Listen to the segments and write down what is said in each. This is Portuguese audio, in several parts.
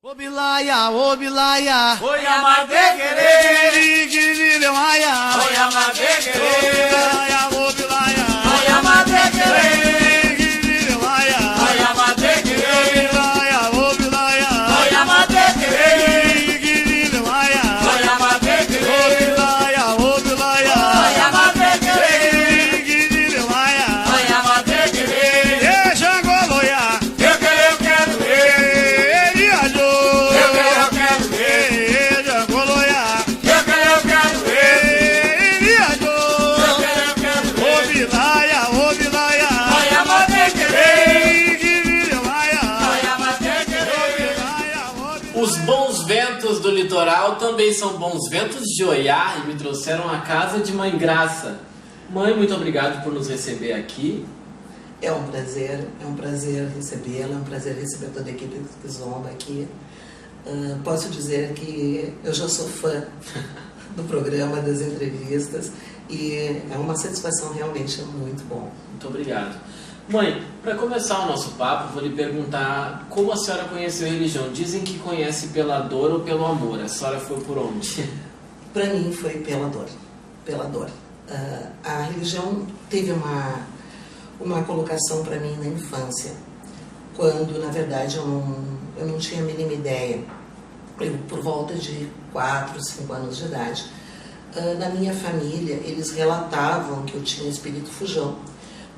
Ô Bilaya, ô Bilaya, oi amadegere, giri maya, oi amadegere, ô Bilaya, ô Bilaya, oi amadegere, giri maya, oi amadegere, ô Bilaya, oi amadegere, giri maya, oi amadegere, ô Bilaya, oi amadegere, giri maya, oi amadegere, e Jangoloya, eu quero ver, ele ajou, eu quero ver, e Jangoloya, eu quero ver, ele ajou, eu quero ô ver, Bilaya, ô Bilaya, oi amadegere, giri maya, oi amadegere. Os bons ventos do litoral também são bons ventos de Oiá e me trouxeram a casa de Mãe Graça. Mãe, muito obrigado por nos receber aqui. É um prazer recebê-la, é um prazer receber toda a equipe do Kizomba aqui. Posso dizer que eu já sou fã do programa, das entrevistas, e é uma satisfação realmente muito bom. Muito obrigado. Mãe, para começar o nosso papo, vou lhe perguntar como a senhora conheceu a religião. Dizem que conhece pela dor ou pelo amor. A senhora foi por onde? Para mim foi pela dor, pela dor. A religião teve uma colocação para mim na infância, quando na verdade eu não tinha a mínima ideia. Eu, por volta de 4, 5 anos de idade, na minha família eles relatavam que eu tinha espírito fujão,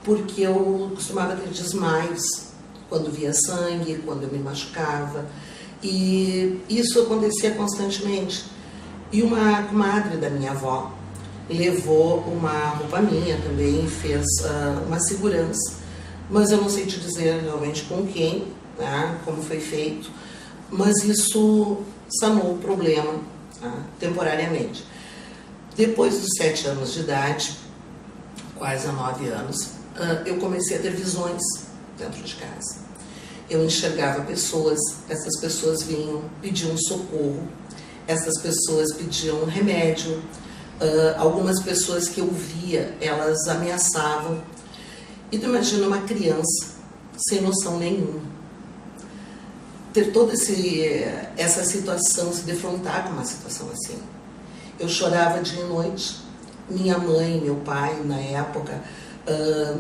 porque eu costumava ter desmaios quando via sangue, quando eu me machucava, e isso acontecia constantemente. E uma comadre da minha avó levou uma roupa minha também e fez uma segurança, mas eu não sei te dizer realmente com quem, né, como foi feito, mas isso sanou o problema, tá, temporariamente. Depois dos 7 anos de idade, quase a 9 anos, eu comecei a ter visões dentro de casa. Eu enxergava pessoas, essas pessoas vinham, pediam socorro, essas pessoas pediam remédio, algumas pessoas que eu via, elas ameaçavam. E tu imagina uma criança sem noção nenhuma ter toda essa situação, se defrontar com uma situação assim. Eu chorava dia e noite. Minha mãe, meu pai, na época,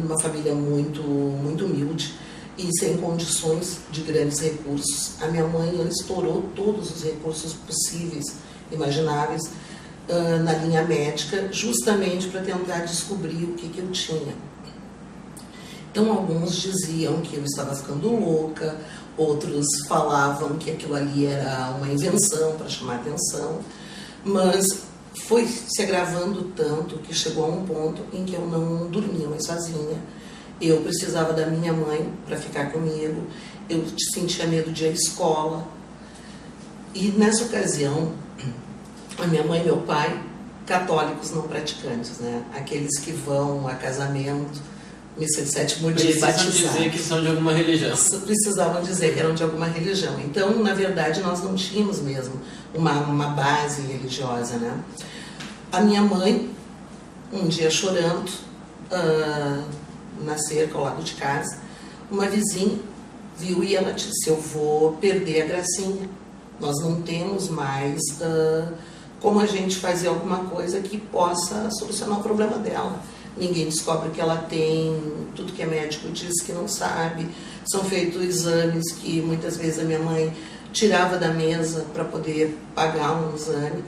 uma família muito humilde e sem condições de grandes recursos. A minha mãe, ela estourou todos os recursos possíveis, imagináveis, na linha médica, justamente para tentar descobrir o que eu tinha. Então, alguns diziam que eu estava ficando louca, outros falavam que aquilo ali era uma invenção para chamar atenção, mas foi se agravando tanto que chegou a um ponto em que eu não dormia mais sozinha. Eu precisava da minha mãe para ficar comigo, eu sentia medo de ir à escola. E nessa ocasião, a minha mãe e meu pai, católicos não praticantes, né? Aqueles que vão a casamento, missa de sétimo dia, Precisam dizer que são de alguma religião. precisavam dizer que eram de alguma religião. Então, na verdade, nós não tínhamos mesmo uma base religiosa, né? A minha mãe, um dia chorando, na cerca ao lado de casa, uma vizinha viu e ela disse: eu vou perder a Gracinha, nós não temos mais como a gente fazer alguma coisa que possa solucionar o problema dela. Ninguém descobre que ela tem, tudo que é médico diz que não sabe, são feitos exames que muitas vezes a minha mãe tirava da mesa para poder pagar um exame.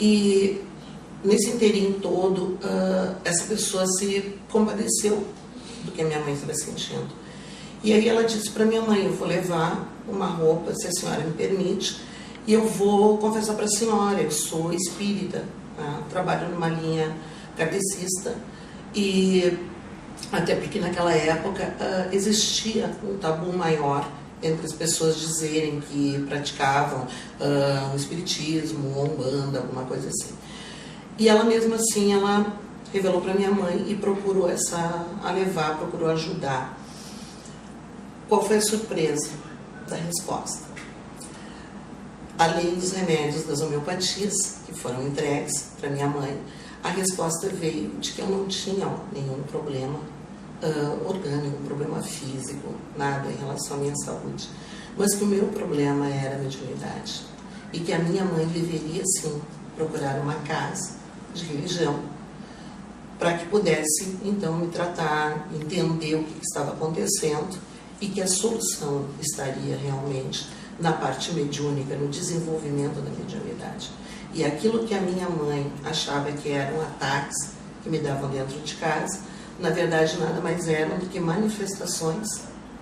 E nesse inteirinho todo, essa pessoa se compadeceu do que a minha mãe estava sentindo. E aí ela disse para minha mãe: eu vou levar uma roupa, se a senhora me permite, e eu vou confessar para a senhora, eu sou espírita, tá? Trabalho numa linha kardecista, e até porque naquela época existia um tabu maior entre as pessoas dizerem que praticavam o espiritismo, umbanda, alguma coisa assim. E ela mesmo assim, ela revelou para minha mãe e procurou procurou ajudar. Qual foi a surpresa da resposta? Além dos remédios das homeopatias que foram entregues para minha mãe, a resposta veio de que eu não tinha nenhum problema orgânico, problema físico, nada em relação à minha saúde. mas que o meu problema era a mediunidade e que a minha mãe deveria sim procurar uma casa de religião para que pudesse então me tratar, entender o que estava acontecendo e que a solução estaria realmente na parte mediúnica, no desenvolvimento da mediunidade. E aquilo que a minha mãe achava que eram ataques que me davam dentro de casa, na verdade nada mais eram do que manifestações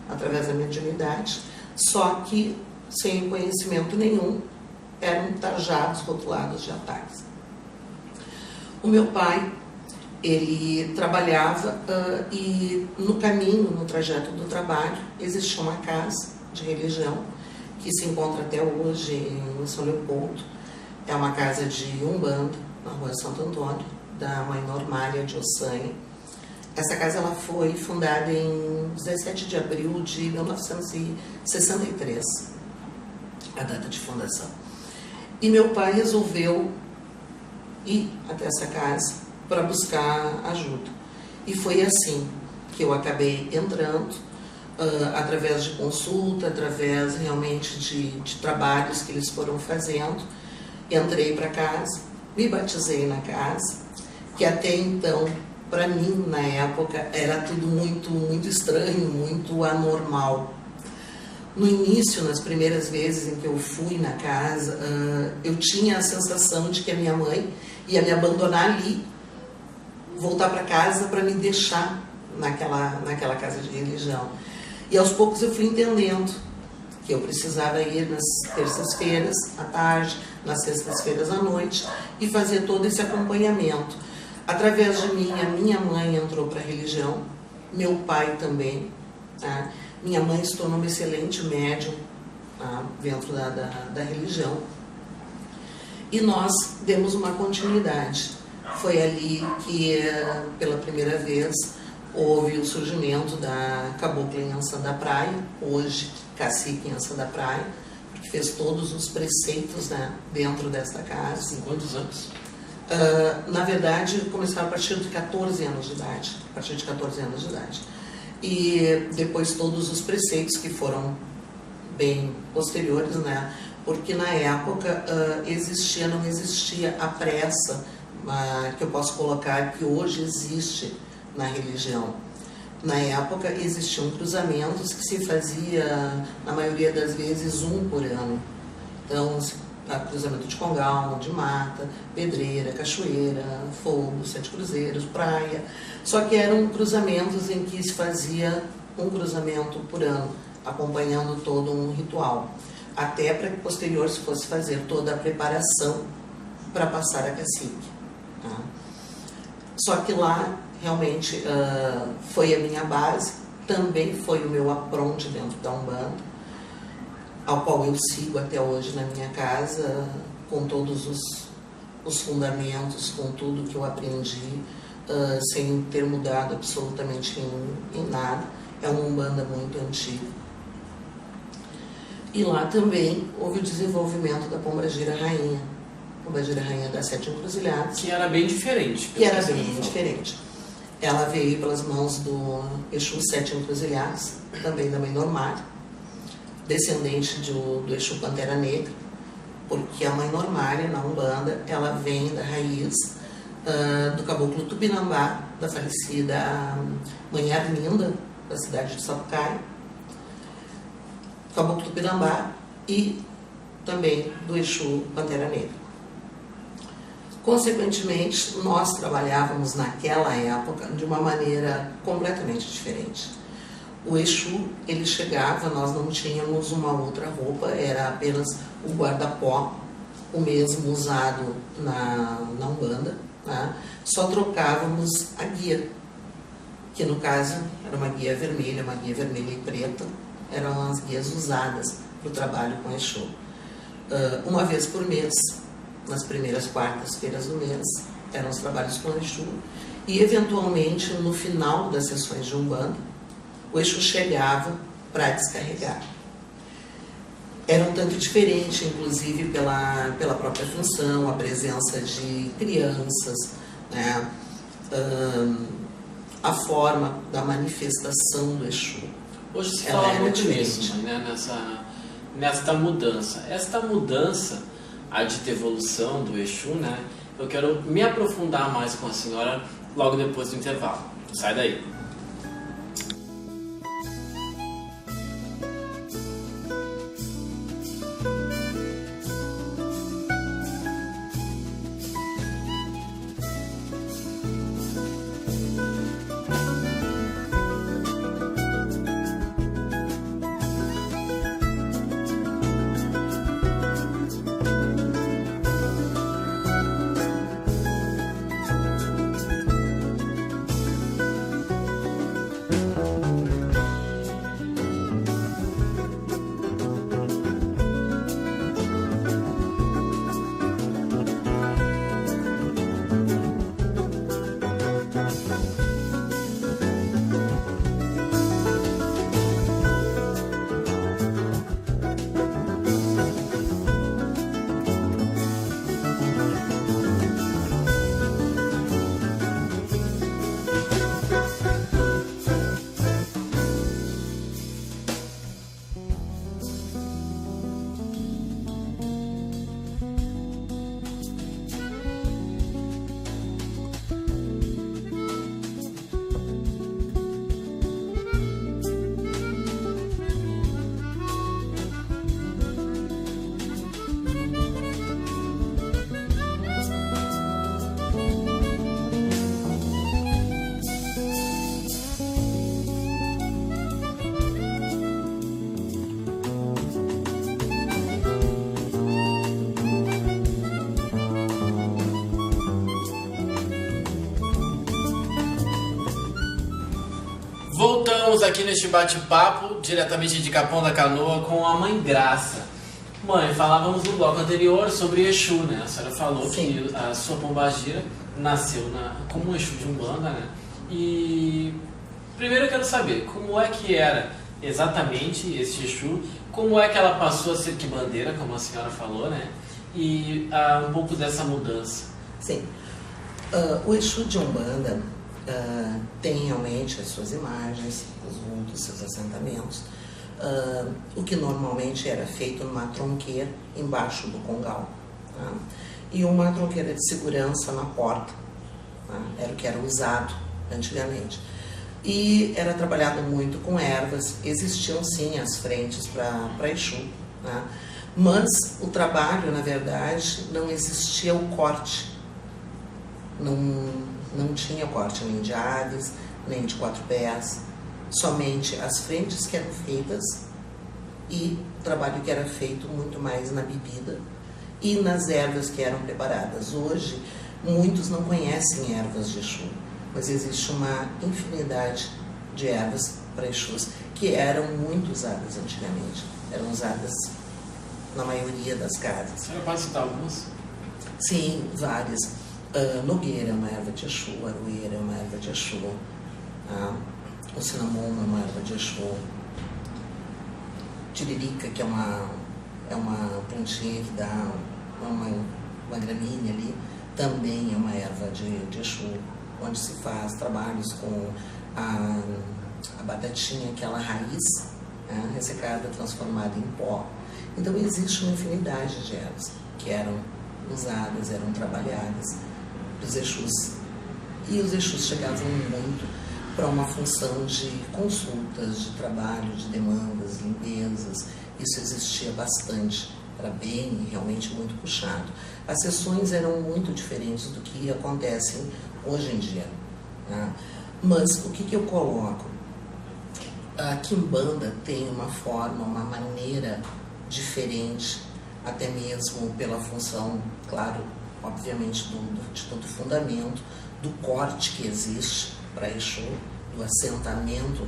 através da mediunidade, só que sem conhecimento nenhum, eram tarjados, rotulados de ataques. O meu pai, ele trabalhava e no caminho, no trajeto do trabalho, existia uma casa de religião que se encontra até hoje em São Leopoldo. É uma casa de Umbanda, na rua Santo Antônio, da mãe Normália de Ossanha. Essa casa ela foi fundada em 17 de abril de 1963, a data de fundação. E meu pai resolveu ir até essa casa para buscar ajuda. E foi assim que eu acabei entrando, através de consulta, através realmente de trabalhos que eles foram fazendo. Entrei para casa, me batizei na casa, que até então, para mim, na época, era tudo muito estranho, muito anormal. No início, nas primeiras vezes em que eu fui na casa, eu tinha a sensação de que a minha mãe ia me abandonar ali, voltar para casa para me deixar naquela casa de religião. E aos poucos eu fui entendendo que eu precisava ir nas terças-feiras à tarde, nas sextas-feiras à noite e fazer todo esse acompanhamento. Através de mim, a minha mãe entrou para a religião, meu pai também, tá? Minha mãe se tornou uma excelente médium, tá? Dentro da religião. E nós demos uma continuidade. Foi ali que, pela primeira vez, houve o surgimento da cabocla em Ança da Praia, hoje cacique em Ança da Praia, porque fez todos os preceitos, né, dentro desta casa. Em quantos anos? Na verdade, começaram a partir de 14 anos de idade. A partir de 14 anos de idade. E depois todos os preceitos que foram bem posteriores, né? Porque na época não existia a pressa que eu posso colocar que hoje existe na religião. Na época existiam cruzamentos que se fazia, na maioria das vezes, um por ano. Então, cruzamento de Congal, de Mata, Pedreira, Cachoeira, Fogo, Sete Cruzeiros, Praia. Só que eram cruzamentos em que se fazia um cruzamento por ano, acompanhando todo um ritual. Até para que posterior se fosse fazer toda a preparação para passar a cacique. Tá? Só que lá, realmente, foi a minha base, também foi o meu apronte dentro da Umbanda, ao qual eu sigo até hoje na minha casa, com todos os fundamentos, com tudo que eu aprendi, sem ter mudado absolutamente em nada. É uma Umbanda muito antiga. E lá também houve o desenvolvimento da Pombagira Rainha. Pombagira Rainha das Sete Encruzilhadas. Que era bem diferente. Que era bem diferente. Ela veio pelas mãos do Exu Sete Encruzilhadas, também da mãe Normália, descendente do Exu Pantera Negra, porque a mãe Normália, na Umbanda, ela vem da raiz do caboclo Tupinambá, da falecida mãe Arminda, da cidade de Sapucaia, caboclo Tupinambá e também do Exu Pantera Negra. Consequentemente, nós trabalhávamos naquela época de uma maneira completamente diferente. O Exu, ele chegava, nós não tínhamos uma outra roupa, era apenas o guarda-pó, o mesmo usado na Umbanda, tá? Só trocávamos a guia, que no caso era uma guia vermelha e preta, eram as guias usadas para o trabalho com Exu. Uma vez por mês, nas primeiras quartas-feiras do mês, eram os trabalhos com Exu, e eventualmente no final das sessões de Umbanda, o Exu chegava para descarregar. Era um tanto diferente, inclusive pela própria função, a presença de crianças, né? A forma da manifestação do Exu. Hoje se Ela fala era muito diferente. nisso, né? nesta mudança. Esta mudança, a dita evolução do Exu, né? Eu quero me aprofundar mais com a senhora logo depois do intervalo. Sai daí. Voltamos aqui neste bate-papo, diretamente de Capão da Canoa, com a Mãe Graça. Mãe, falávamos no bloco anterior sobre Exu, né? A senhora falou Sim. que a sua pombagira nasceu como um Exu de Umbanda, né? E primeiro eu quero saber como é que era exatamente esse Exu, como é que ela passou a ser quibandeira, como a senhora falou, né? E um pouco dessa mudança. Sim. O Exu de Umbanda tem realmente as suas imagens, os vultos, seus assentamentos. O que normalmente era feito numa tronqueira embaixo do congal, tá? E uma tronqueira de segurança na porta, tá? Era o que era usado antigamente. E era trabalhado muito com ervas, existiam sim as frentes para Exu, tá? Mas o trabalho, na verdade, não existia o corte, não tinha corte nem de aves, nem de 4 pés, somente as frentes que eram feitas e o trabalho que era feito muito mais na bebida e nas ervas que eram preparadas. Hoje, muitos não conhecem ervas de Exu, mas existe uma infinidade de ervas para Exus que eram muito usadas antigamente, eram usadas na maioria das casas. A senhora pode citar algumas? Sim, várias. Nogueira é uma erva de Exu, aroeira é uma erva de Exu, o cinnamon é uma erva de Exu, tiririca, que é uma plantinha que dá uma gramínea ali, também é uma erva de Exu, onde se faz trabalhos com a batatinha, aquela raiz, ressecada, transformada em pó. Então existe uma infinidade de ervas que eram usadas, eram trabalhadas dos Exus. E os Exus chegavam muito para uma função de consultas, de trabalho, de demandas, limpezas. Isso existia bastante, era bem, realmente muito puxado. As sessões eram muito diferentes do que acontecem hoje em dia, tá? Mas o que eu coloco? A quimbanda tem uma forma, uma maneira diferente, até mesmo pela função, claro, obviamente, de todo o fundamento, do corte que existe para Exu, do assentamento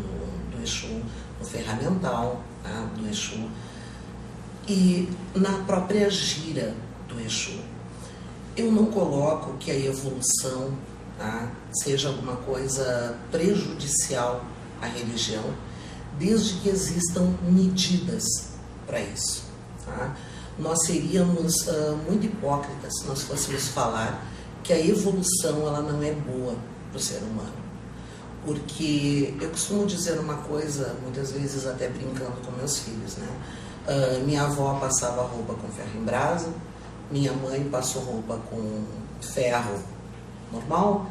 do Exu, no ferramental, tá, do Exu, e na própria gira do Exu. Eu não coloco que a evolução, tá, seja alguma coisa prejudicial à religião, desde que existam medidas para isso, tá? Nós seríamos muito hipócritas se nós fôssemos falar que a evolução ela não é boa para o ser humano. Porque eu costumo dizer uma coisa, muitas vezes até brincando com meus filhos, né? Minha avó passava roupa com ferro em brasa, minha mãe passou roupa com ferro normal,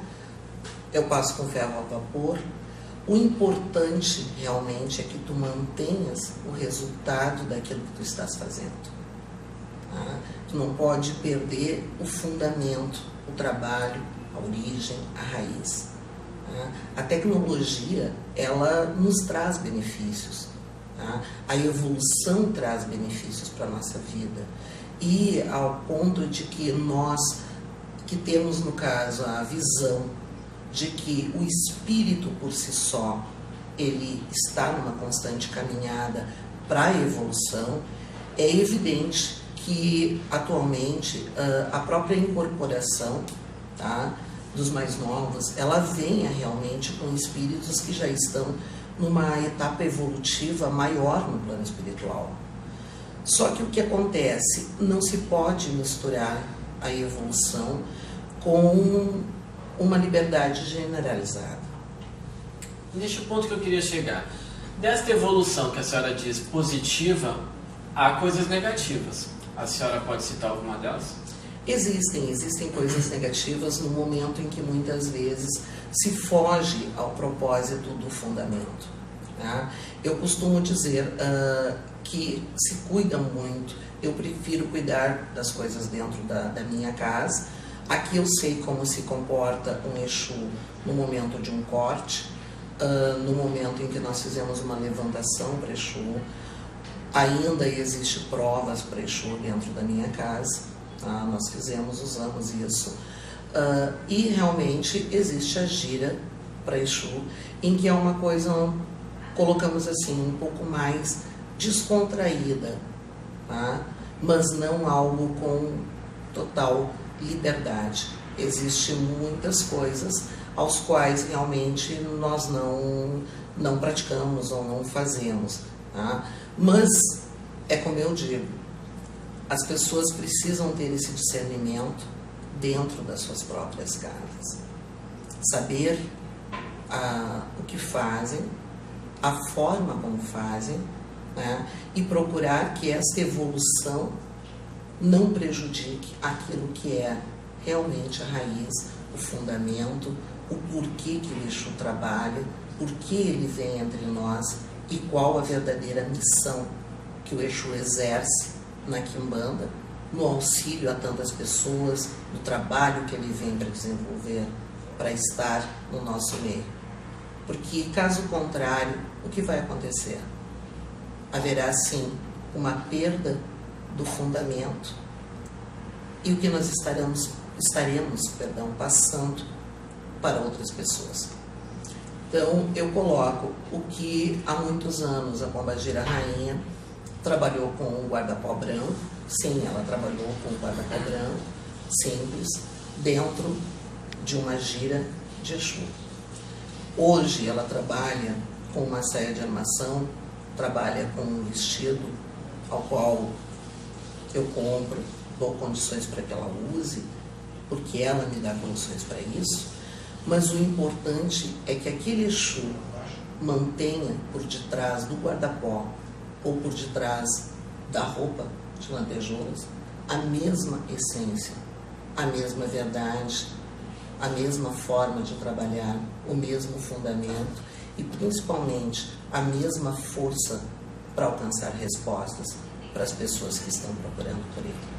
eu passo com ferro a vapor. O importante realmente é que tu mantenhas o resultado daquilo que tu estás fazendo. Tá? Tu não pode perder o fundamento, o trabalho, a origem, a raiz. Tá? A tecnologia, ela nos traz benefícios. Tá? A evolução traz benefícios para a nossa vida. E ao ponto de que nós, que temos no caso a visão de que o espírito por si só, ele está numa constante caminhada para a evolução, é evidente que atualmente a própria incorporação, tá, dos mais novos, ela venha realmente com espíritos que já estão numa etapa evolutiva maior no plano espiritual. Só que o que acontece? Não se pode misturar a evolução com uma liberdade generalizada. Neste ponto que eu queria chegar. Desta evolução que a senhora diz positiva, há coisas negativas. A senhora pode citar alguma delas? Existem coisas negativas no momento em que muitas vezes se foge ao propósito do fundamento. Tá? Eu costumo dizer que se cuida muito, eu prefiro cuidar das coisas dentro da minha casa. Aqui eu sei como se comporta um Exu no momento de um corte, no momento em que nós fizemos uma levantação para Exu. Ainda existe provas para Exu dentro da minha casa, tá? Nós usamos isso. E realmente existe a gira para Exu, em que é uma coisa, colocamos assim, um pouco mais descontraída, tá? Mas não algo com total liberdade. Existem muitas coisas aos quais realmente nós não praticamos ou não fazemos, tá? Mas é como eu digo, as pessoas precisam ter esse discernimento dentro das suas próprias casas, saber o que fazem, a forma como fazem, né? E procurar que essa evolução não prejudique aquilo que é realmente a raiz, o fundamento, o porquê que o Exu trabalha, por que ele vem entre nós e qual a verdadeira missão que o Exu exerce na Quimbanda, no auxílio a tantas pessoas, no trabalho que ele vem para desenvolver, para estar no nosso meio. Porque, caso contrário, o que vai acontecer? Haverá, sim, uma perda do fundamento e o que nós estaremos passando para outras pessoas. Então, eu coloco o que há muitos anos a Pombagira Rainha trabalhou com o guarda-pó branco. Sim, ela trabalhou com o guarda-pó branco, simples, dentro de uma gira de Exu. Hoje ela trabalha com uma saia de armação, trabalha com um vestido ao qual eu compro, dou condições para que ela use, porque ela me dá condições para isso. Mas o importante é que aquele Exu mantenha por detrás do guarda-pó ou por detrás da roupa de lantejoulas a mesma essência, a mesma verdade, a mesma forma de trabalhar, o mesmo fundamento e principalmente a mesma força para alcançar respostas para as pessoas que estão procurando por ele.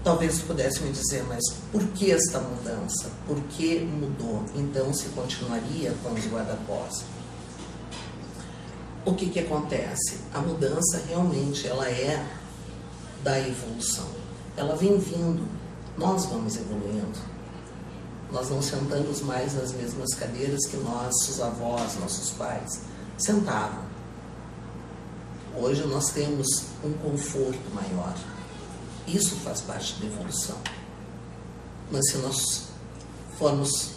Talvez pudesse me dizer, mas por que esta mudança? Por que mudou? Então se continuaria com os guarda-pós? O que acontece? A mudança realmente ela é da evolução. Ela vem vindo, nós vamos evoluindo. Nós não sentamos mais nas mesmas cadeiras que nossos avós, nossos pais sentavam. Hoje nós temos um conforto maior. Isso faz parte da evolução. Mas se nós formos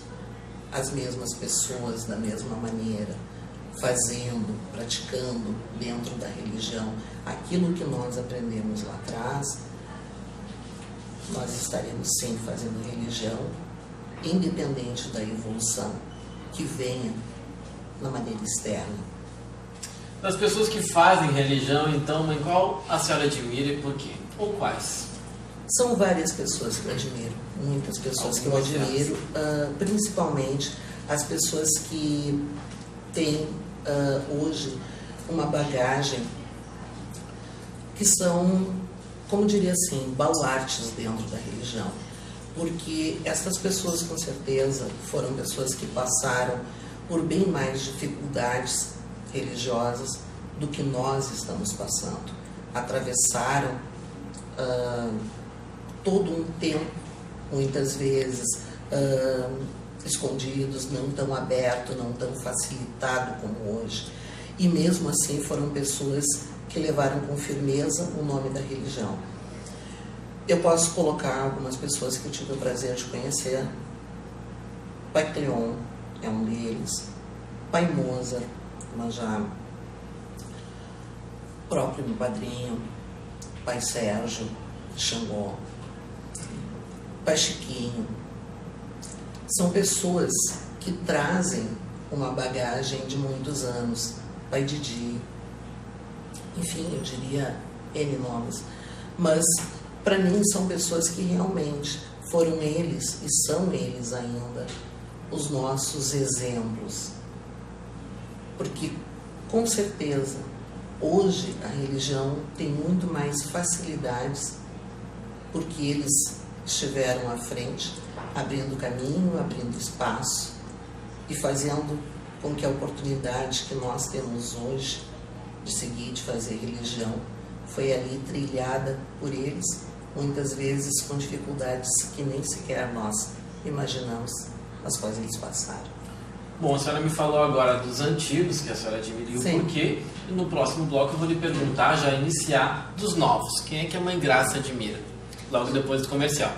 as mesmas pessoas da mesma maneira, fazendo, praticando dentro da religião aquilo que nós aprendemos lá atrás, nós estaremos sim fazendo religião, independente da evolução que venha na maneira externa. Das pessoas que fazem religião, então, mãe, qual a senhora admira e por quê? Ou quais? São várias pessoas que eu admiro, muitas pessoas que eu Algumas admiro, principalmente as pessoas que têm hoje uma bagagem que são, como diria assim, baluartes dentro da religião. Porque essas pessoas, com certeza, foram pessoas que passaram por bem mais dificuldades religiosas do que nós estamos passando. Atravessaram todo um tempo, muitas vezes, escondidos, não tão aberto, não tão facilitado como hoje. E mesmo assim foram pessoas que levaram com firmeza o nome da religião. Eu posso colocar algumas pessoas que eu tive o prazer de conhecer. Pai Cleon é um deles. Pai Mozart, mas já próprio meu padrinho. Pai Sérgio Xangó. Pai Chiquinho. São pessoas que trazem uma bagagem de muitos anos. Pai Didi. Enfim, eu diria N nomes. Mas para mim são pessoas que realmente foram eles e são eles ainda os nossos exemplos. Porque com certeza hoje a religião tem muito mais facilidades porque eles estiveram à frente, abrindo caminho, abrindo espaço e fazendo com que a oportunidade que nós temos hoje de seguir, de fazer religião, foi ali trilhada por eles, muitas vezes com dificuldades que nem sequer nós imaginamos, as quais eles passaram. Bom, a senhora me falou agora dos antigos, que a senhora admira e o porquê, e no próximo bloco eu vou lhe perguntar, já iniciar, dos novos. Quem é que a Mãe Graça admira? Logo depois do comercial.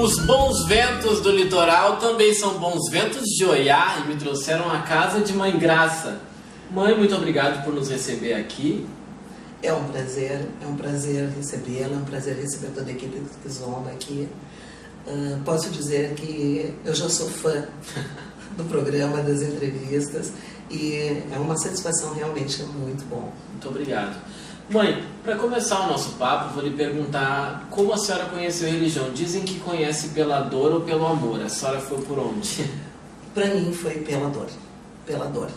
Os bons ventos do litoral também são bons ventos de Oiá e me trouxeram a casa de Mãe Graça. Mãe, muito obrigado por nos receber aqui. É um prazer recebê-la, é um prazer receber toda a equipe do Kizomba aqui. Posso dizer que eu já sou fã do programa, das entrevistas, e é uma satisfação realmente muito bom. Muito obrigado. Mãe, para começar o nosso papo, vou lhe perguntar como a senhora conheceu a religião. Dizem que conhece pela dor ou pelo amor. A senhora foi por onde? Para mim foi pela dor. Pela dor.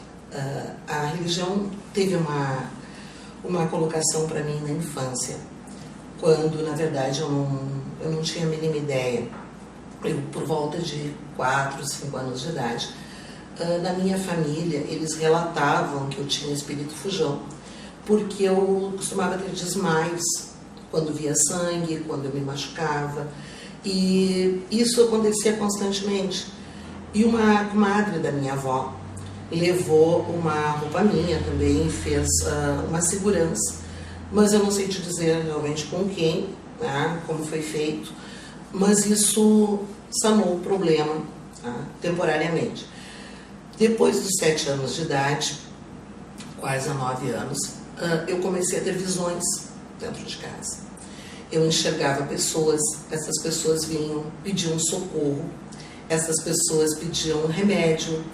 A religião teve uma colocação para mim na infância, quando na verdade eu não tinha a mínima ideia. Eu, por volta de 4, 5 anos de idade, na minha família eles relatavam que eu tinha espírito fujão, porque eu costumava ter desmaios quando via sangue, quando eu me machucava, e isso acontecia constantemente. E uma comadre da minha avó levou uma roupa minha também, fez uma segurança, mas eu não sei te dizer realmente com quem, né, como foi feito, mas isso sanou o problema, tá, temporariamente. Depois dos 7 anos de idade, quase a 9 anos, eu comecei a ter visões dentro de casa. Eu enxergava pessoas, essas pessoas vinham, pediam socorro, essas pessoas pediam remédio,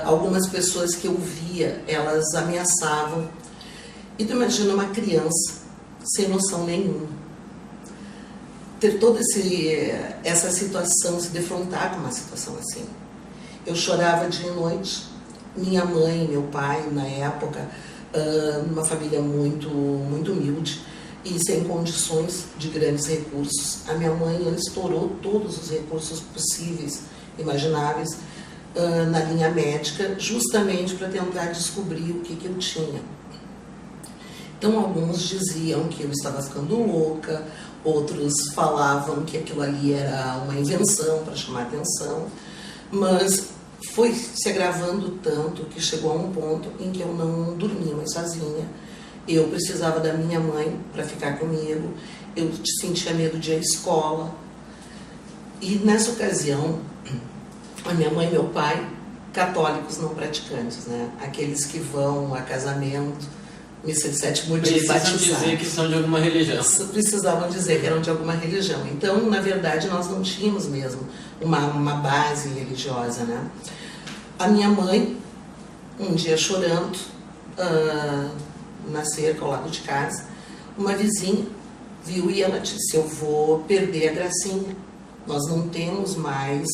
algumas pessoas que eu via, elas ameaçavam. E tu imagina uma criança sem noção nenhuma, ter toda essa situação, se defrontar com uma situação assim. Eu chorava dia e noite. Minha mãe e meu pai, na época, uma família muito humilde e sem condições de grandes recursos. A minha mãe, ela estourou todos os recursos possíveis, imagináveis, na linha médica, justamente para tentar descobrir o que eu tinha. Então, alguns diziam que eu estava ficando louca, outros falavam que aquilo ali era uma invenção para chamar atenção, mas foi se agravando tanto que chegou a um ponto em que eu não dormia mais sozinha. Eu precisava da minha mãe para ficar comigo, eu sentia medo de ir à escola. E nessa ocasião, a minha mãe e meu pai, católicos não praticantes, né? Aqueles que vão a casamento, missa de sétimo dia, precisam dizer que são de alguma religião. Precisavam dizer que eram de alguma religião. Então, na verdade, nós não tínhamos mesmo uma base religiosa, né? A minha mãe, um dia chorando, na cerca ao lado de casa, uma vizinha viu e ela disse: eu vou perder a Gracinha. Nós não temos mais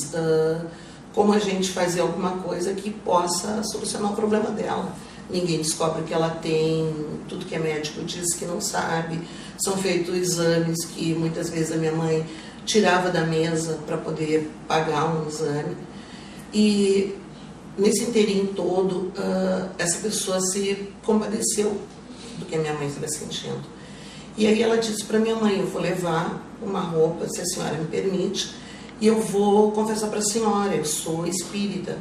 como a gente fazer alguma coisa que possa solucionar o problema dela. Ninguém descobre que ela tem, tudo que é médico diz que não sabe. São feitos exames que muitas vezes a minha mãe tirava da mesa para poder pagar um exame. E nesse inteirinho todo, essa pessoa se compadeceu do que a minha mãe estava sentindo. E aí ela disse para minha mãe: eu vou levar uma roupa, se a senhora me permite, e eu vou confessar para a senhora, eu sou espírita,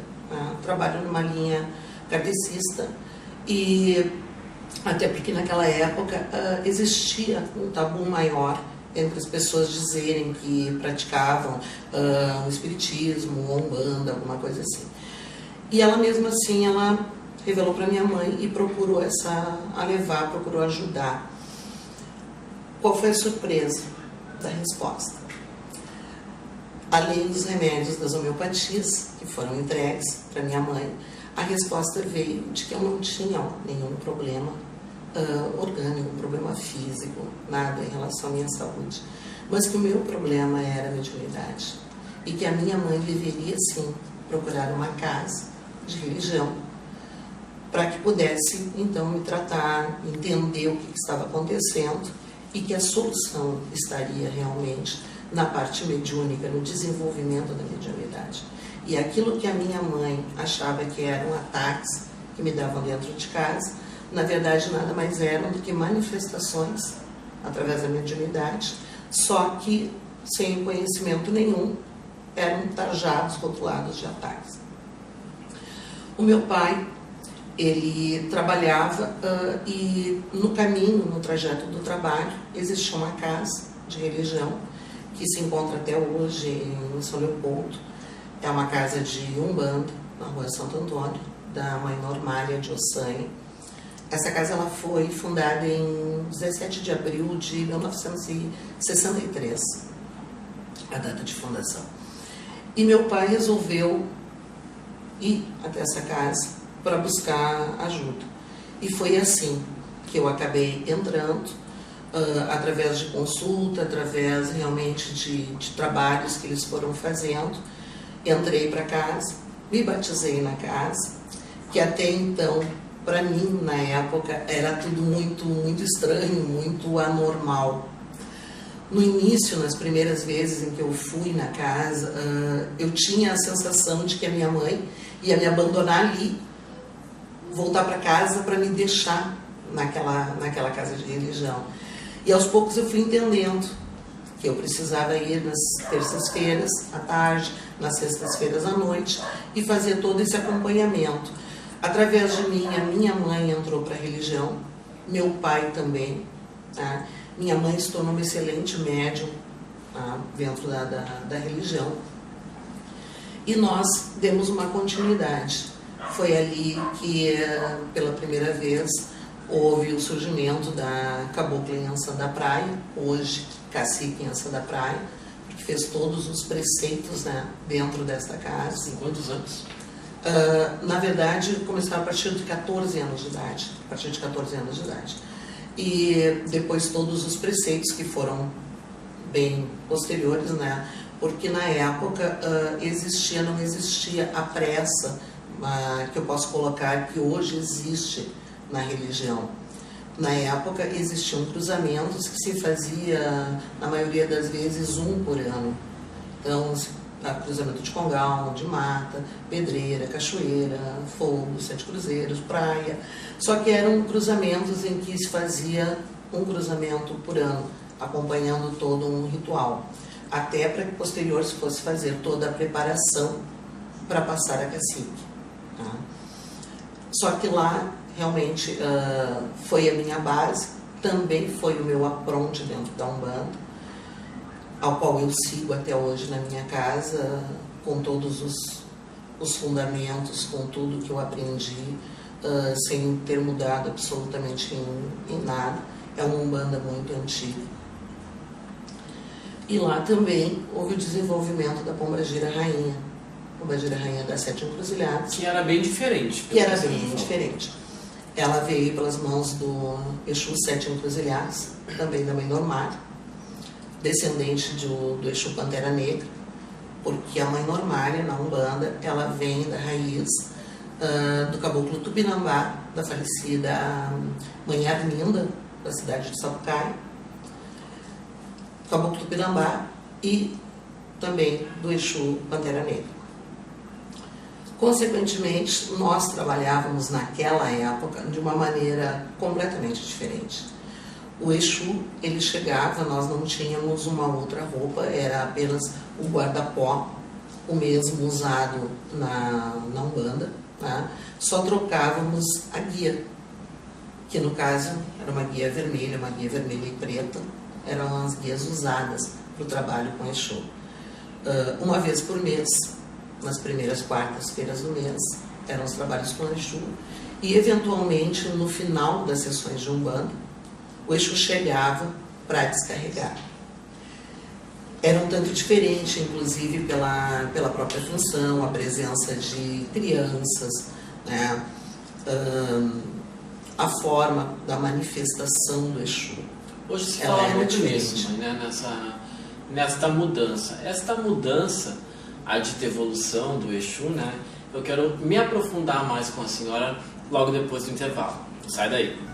trabalho numa linha kardecista, e até porque naquela época existia um tabu maior entre as pessoas dizerem que praticavam o espiritismo, ou umbanda, alguma coisa assim. E ela mesmo assim, ela revelou para minha mãe e procurou procurou ajudar. Qual foi a surpresa da resposta? Além dos remédios das homeopatias que foram entregues para minha mãe, a resposta veio de que eu não tinha nenhum problema orgânico, problema físico, nada em relação à minha saúde, mas que o meu problema era a mediunidade e que a minha mãe deveria sim procurar uma casa de religião para que pudesse então me tratar, entender o que estava acontecendo e que a solução estaria realmente na parte mediúnica, no desenvolvimento da mediunidade. E aquilo que a minha mãe achava que eram ataques que me davam dentro de casa, na verdade nada mais eram do que manifestações através da mediunidade, só que sem conhecimento nenhum, eram tarjados, rotulados de ataques. O meu pai, ele trabalhava e no caminho, no trajeto do trabalho, existia uma casa de religião que se encontra até hoje em São Leopoldo. É uma casa de umbanda, na rua Santo Antônio, da mãe Normália de Ossanha. Essa casa ela foi fundada em 17 de abril de 1963, a data de fundação. E meu pai resolveu ir até essa casa para buscar ajuda. E foi assim que eu acabei entrando, através de consulta, através realmente de trabalhos que eles foram fazendo. Entrei para casa, me batizei na casa, que até então, para mim, na época, era tudo muito estranho, muito anormal. No início, nas primeiras vezes em que eu fui na casa, eu tinha a sensação de que a minha mãe ia me abandonar ali, voltar para casa para me deixar naquela casa de religião. E aos poucos eu fui entendendo que eu precisava ir nas terças-feiras à tarde, nas sextas-feiras à noite e fazer todo esse acompanhamento. Através de mim, a minha mãe entrou para a religião, meu pai também. Tá? Minha mãe se tornou uma excelente médium, tá? Dentro da religião. E nós demos uma continuidade. Foi ali que, pela primeira vez, houve o surgimento da Cabocla em Ança da Praia, hoje Cacique em Ança da Praia, que fez todos os preceitos, né, dentro dessa casa. Com quantos anos? Na verdade, começou a partir de 14 anos de idade. A partir de 14 anos de idade. E depois todos os preceitos que foram bem posteriores, né? Porque na época não existia a pressa que eu posso colocar que hoje existe na religião. Na época existiam cruzamentos que se fazia, na maioria das vezes, um por ano. Então, cruzamento de Congal, de Mata, Pedreira, Cachoeira, Fogo, Sete Cruzeiros, Praia. Só que eram cruzamentos em que se fazia um cruzamento por ano, acompanhando todo um ritual. Até para que posterior se fosse fazer toda a preparação para passar a cacique. Tá? Só que lá, realmente, foi a minha base, também foi o meu apronte dentro da Umbanda, ao qual eu sigo até hoje na minha casa, com todos os fundamentos, com tudo que eu aprendi, sem ter mudado absolutamente em nada. É uma Umbanda muito antiga. E lá também houve o desenvolvimento da Pombagira Rainha. Pombagira Rainha das Sete Encruzilhadas. Que era bem diferente. Que era bem diferente. Ela veio pelas mãos do Exu Sete Encruzilhadas, também da Mãe Normália, descendente do Exu Pantera Negra, porque a Mãe Normália, na Umbanda, ela vem da raiz do caboclo Tupinambá, da falecida Mãe Arminda, da cidade de Sapucaia, caboclo Tupinambá e também do Exu Pantera Negra. Consequentemente, nós trabalhávamos naquela época de uma maneira completamente diferente. O Exu, ele chegava, nós não tínhamos uma outra roupa, era apenas o guarda-pó, o mesmo usado na Umbanda, tá? Só trocávamos a guia, que no caso era uma guia vermelha e preta, eram as guias usadas para o trabalho com Exu. Uma vez por mês, nas primeiras quartas-feiras do mês, eram os trabalhos com Exu, e eventualmente no final das sessões de Umbanda, o Exu chegava para descarregar. Era um tanto diferente, inclusive pela própria função, a presença de crianças, né? A forma da manifestação do Exu. Hoje se fala muito nisso, né? Nesta mudança. Esta mudança, a dita evolução do Exu, né? Eu quero me aprofundar mais com a senhora logo depois do intervalo. Sai daí.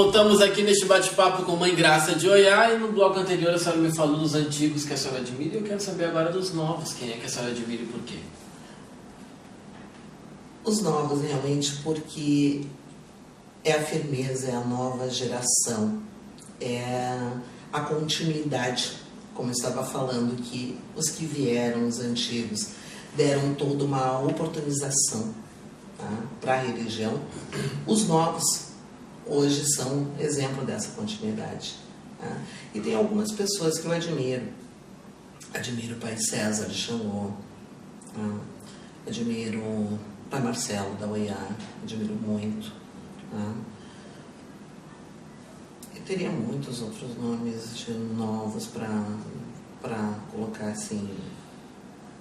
voltamos aqui neste bate-papo com Mãe Graça de Oiá, e no bloco anterior a senhora me falou dos antigos que a senhora admira, e eu quero saber agora dos novos, quem é que a senhora admira e por quê? Os novos, realmente, porque é a firmeza, é a nova geração, é a continuidade, como eu estava falando, que os que vieram, os antigos, deram toda uma oportunização, tá, para a religião. Os novos hoje são exemplo dessa continuidade, tá? E tem algumas pessoas que eu admiro. Admiro o Pai César de Xangô, tá? Admiro o Pai Marcelo da Oiá, admiro muito, tá? E teria muitos outros nomes de novos para colocar assim.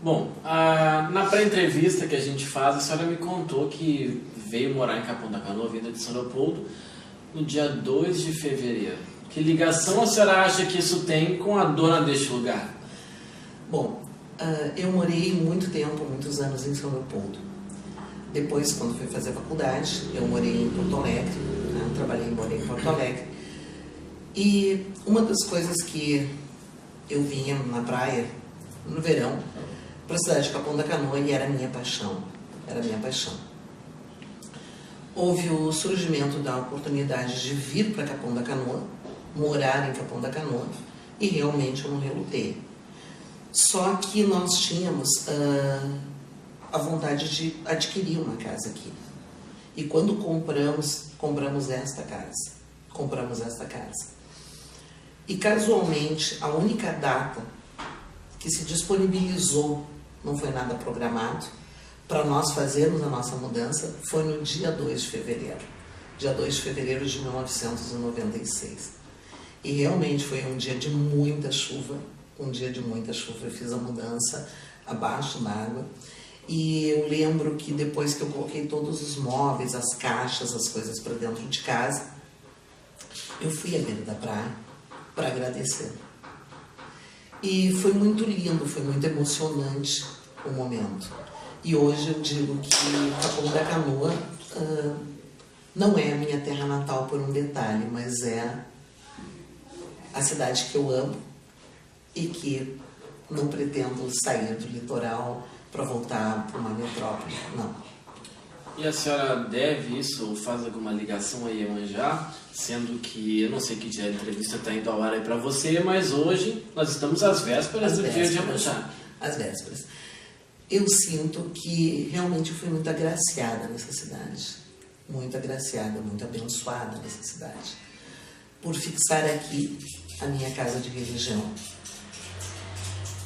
Bom, na pré-entrevista que a gente faz, a senhora me contou que veio morar em Capão da Canoa, vinda de São Leopoldo, no dia 2 de fevereiro. Que ligação a senhora acha que isso tem com a dona deste lugar? Bom, eu morei muito tempo, muitos anos em São Leopoldo. Depois, quando fui fazer faculdade, eu morei em Porto Alegre, né? Trabalhei e morei em Porto Alegre. E uma das coisas que eu vinha na praia, no verão, para a cidade de Capão da Canoa, e era a minha paixão, Houve o surgimento da oportunidade de vir para Capão da Canoa, morar em Capão da Canoa, e realmente eu não relutei. Só que nós tínhamos a vontade de adquirir uma casa aqui. E quando compramos esta casa. E casualmente, a única data que se disponibilizou, não foi nada programado, para nós fazermos a nossa mudança, foi no dia 2 de fevereiro. Dia 2 de fevereiro de 1996. E realmente foi um dia de muita chuva. Eu fiz a mudança abaixo d'água. E eu lembro que depois que eu coloquei todos os móveis, as caixas, as coisas para dentro de casa, eu fui à beira da praia para agradecer. E foi muito lindo, foi muito emocionante o momento. E hoje eu digo que Capão da Canoa não é a minha terra natal por um detalhe, mas é a cidade que eu amo e que não pretendo sair do litoral para voltar para uma metrópole, não. E a senhora deve isso ou faz alguma ligação a Iemanjá, sendo que eu não sei que dia a entrevista está indo ao ar aí para você, mas hoje nós estamos às vésperas do dia de Iemanjá. Às vésperas. Eu sinto que realmente eu fui muito agraciada nessa cidade, muito agraciada, muito abençoada nessa cidade, por fixar aqui a minha casa de religião.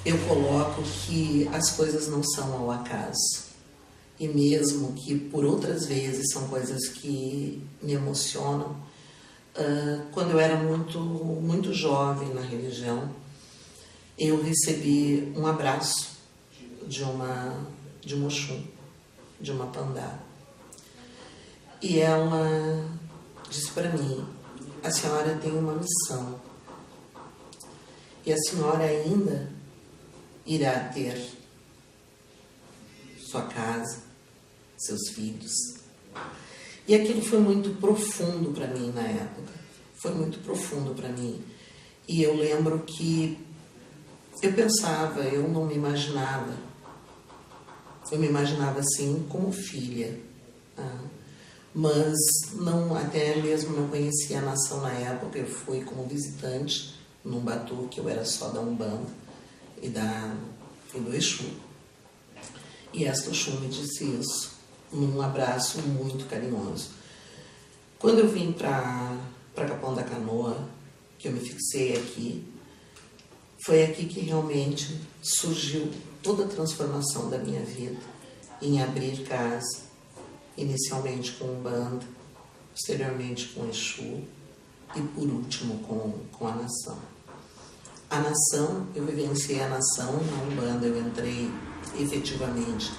Eu coloco que as coisas não são ao acaso. E mesmo que por outras vezes são coisas que me emocionam, quando eu era muito jovem na religião, eu recebi um abraço de um Oxum, de uma Pandá. E ela disse para mim: a senhora tem uma missão. E a senhora ainda irá ter sua casa, seus filhos. E aquilo foi muito profundo para mim na época. Foi muito profundo para mim. E eu lembro que eu pensava, eu não me imaginava. Eu me imaginava assim como filha. Tá? Mas não, até mesmo não conhecia a nação na época. Eu fui como visitante num batuque, eu era só da Umbanda e do Exu. E esta Oxum me disse isso, num abraço muito carinhoso. Quando eu vim para Capão da Canoa, que eu me fixei aqui, foi aqui que realmente surgiu toda a transformação da minha vida, em abrir casa, inicialmente com Umbanda, posteriormente com Exu e por último com a nação. A nação, eu vivenciei a nação, na Umbanda eu entrei efetivamente,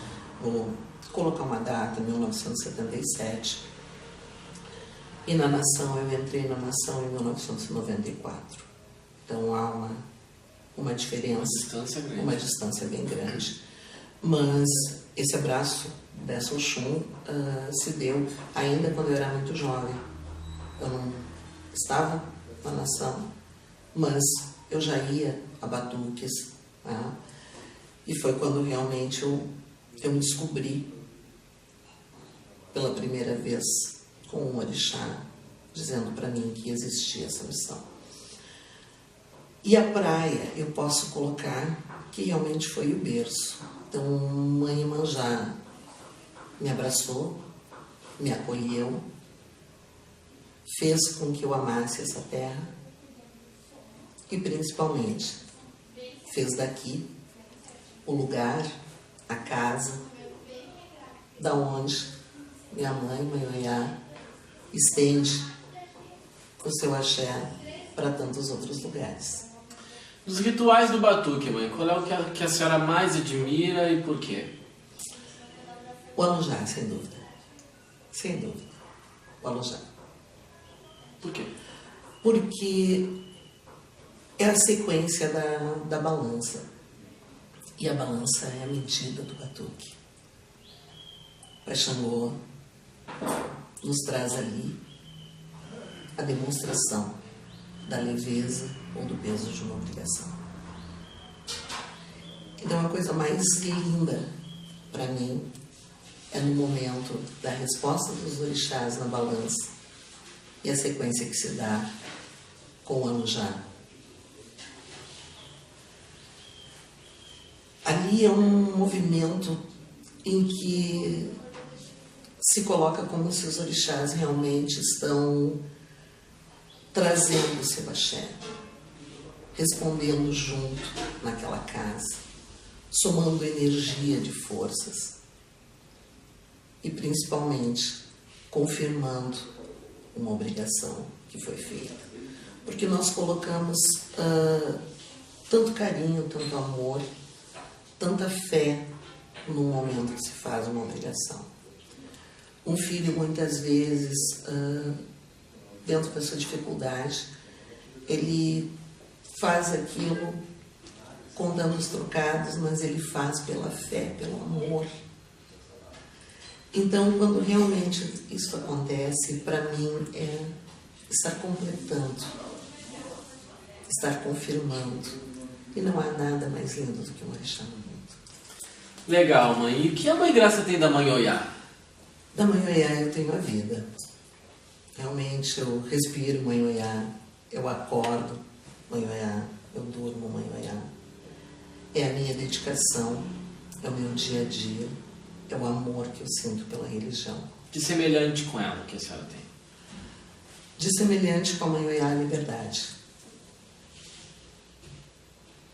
vou colocar uma data, 1977, e na nação, eu entrei na nação em 1994. Então há uma diferença, uma distância bem grande. Mas esse abraço dessa Oxum se deu ainda quando eu era muito jovem. Eu estava na nação, mas eu já ia a batuques, né? E foi quando realmente eu me descobri pela primeira vez com um orixá dizendo para mim que existia essa missão. E a praia eu posso colocar que realmente foi o berço. Então, Mãe Iemanjá me abraçou, me acolheu, fez com que eu amasse essa terra e, principalmente, fez daqui o lugar, a casa, da onde minha mãe, Mãe Oiá, estende o seu axé para tantos outros lugares. Dos rituais do batuque, mãe, qual é o que a senhora mais admira e por quê? O Alujá, sem dúvida. Sem dúvida. O Alujá. Por quê? Porque é a sequência da balança. E a balança é a medida do batuque. Pai Xangô nos traz ali a demonstração da leveza ou do peso de uma obrigação. Então, a coisa mais linda para mim é no momento da resposta dos orixás na balança e a sequência que se dá com o Alujá. Ali é um movimento em que se coloca como se os orixás realmente estão trazendo o seu axé, respondendo junto naquela casa, somando energia de forças e principalmente confirmando uma obrigação que foi feita. Porque nós colocamos tanto carinho, tanto amor, tanta fé no momento que se faz uma obrigação. Um filho, muitas vezes, dentro da sua dificuldade, ele faz aquilo contando os trocados, mas ele faz pela fé, pelo amor. Então, quando realmente isso acontece, para mim é estar completando, estar confirmando. E não há nada mais lindo do que um orixá no mundo. Legal, mãe. E o que a Mãe Graça tem da Mãe Oiá? Da Mãe Oiá eu tenho a vida. Realmente eu respiro Mãe Oiá, eu acordo Mãe Oiá, eu durmo Mãe Oiá. É a minha dedicação, é o meu dia a dia, é o amor que eu sinto pela religião. De semelhante com ela que a senhora tem? De semelhante com a Mãe Oiá, a liberdade.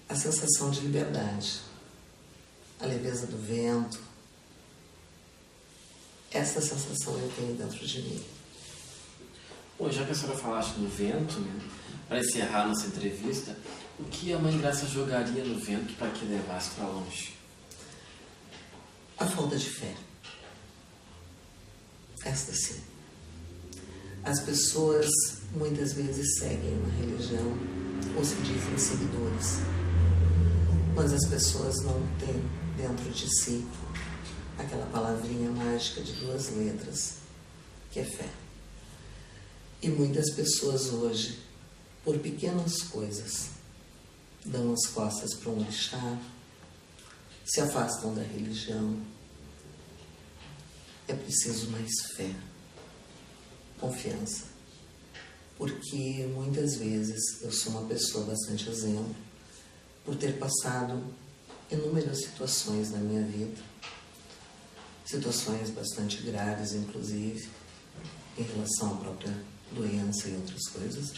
A sensação de liberdade, a leveza do vento. Essa sensação eu tenho dentro de mim. Bom, já que a senhora falaste no vento, né, para encerrar nossa entrevista, o que a Mãe Graça jogaria no vento para que levasse para longe? A falta de fé. Esta sim. As pessoas muitas vezes seguem uma religião ou se dizem seguidores, mas as pessoas não têm dentro de si aquela palavrinha mágica de 2 letras, que é fé. E muitas pessoas hoje, por pequenas coisas, dão as costas para um orixá, se afastam da religião. É preciso mais fé, confiança. Porque muitas vezes eu sou uma pessoa bastante exemplo, por ter passado inúmeras situações na minha vida, situações bastante graves, inclusive, em relação à própria doença e outras coisas,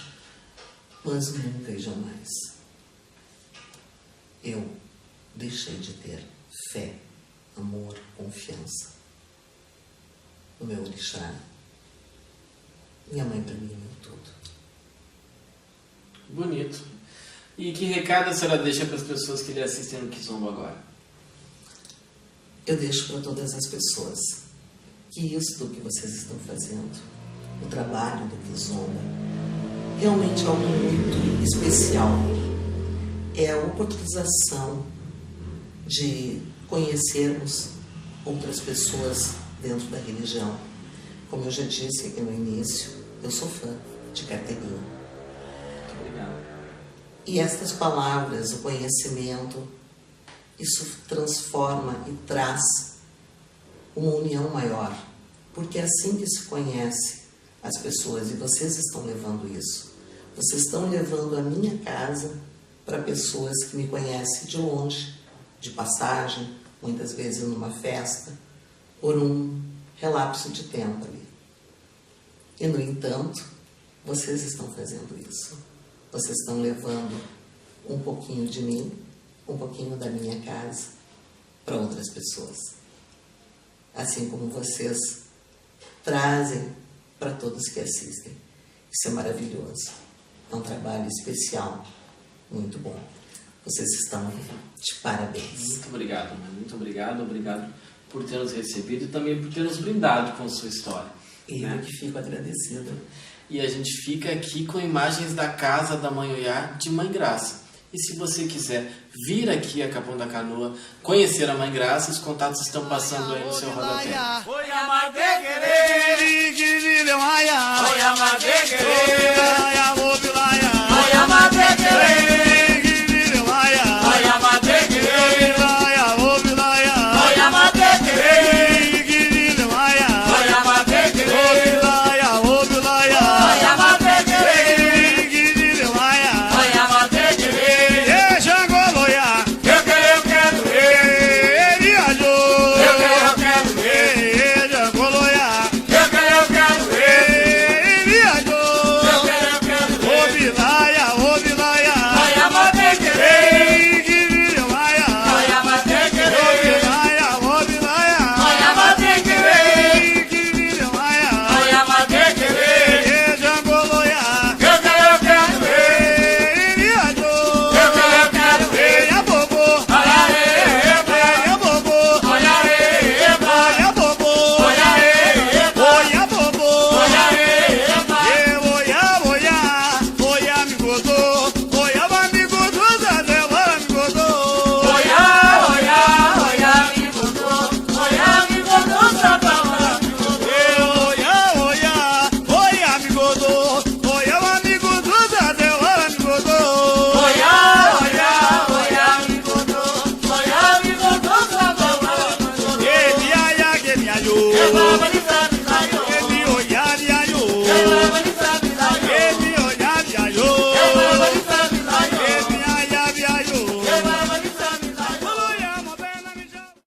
mas nunca e jamais eu deixei de ter fé, amor, confiança no meu orixá. Minha mãe para mim é tudo. Bonito. E que recado a senhora deixa para as pessoas que lhe assistem no Kizomba agora? Eu deixo para todas as pessoas que isso que vocês estão fazendo, o trabalho do Kizomba, realmente é algo muito especial. É a oportunização de conhecermos outras pessoas dentro da religião. Como eu já disse aqui no início, eu sou fã. de carteirinha. Muito obrigado. E estas palavras, o conhecimento, isso transforma e traz uma união maior. Porque é assim que se conhece as pessoas, e vocês estão levando isso. Vocês estão levando a minha casa para pessoas que me conhecem de longe, de passagem, muitas vezes numa festa, por um relapso de tempo ali. E, no entanto, vocês estão fazendo isso. Vocês estão levando um pouquinho de mim, um pouquinho da minha casa para outras pessoas. Assim como vocês trazem para todos que assistem. Isso é maravilhoso. É um trabalho especial, muito bom. Vocês estão de parabéns. Muito obrigado, mãe. Muito obrigado. Obrigado por ter nos recebido e também por ter nos brindado com sua história. Eu que fico agradecida. E a gente fica aqui com imagens da casa da Mãe Oiá de Mãe Graça. E se você quiser vir aqui a Capão da Canoa, conhecer a Mãe Graça, os contatos estão passando aí no seu rodapé. Oi, amadequerê. Oi, amadequerê. Oi, amadequerê. Oi, amadequerê. Oi, amadequerê. Oi, amadequerê. Eu vou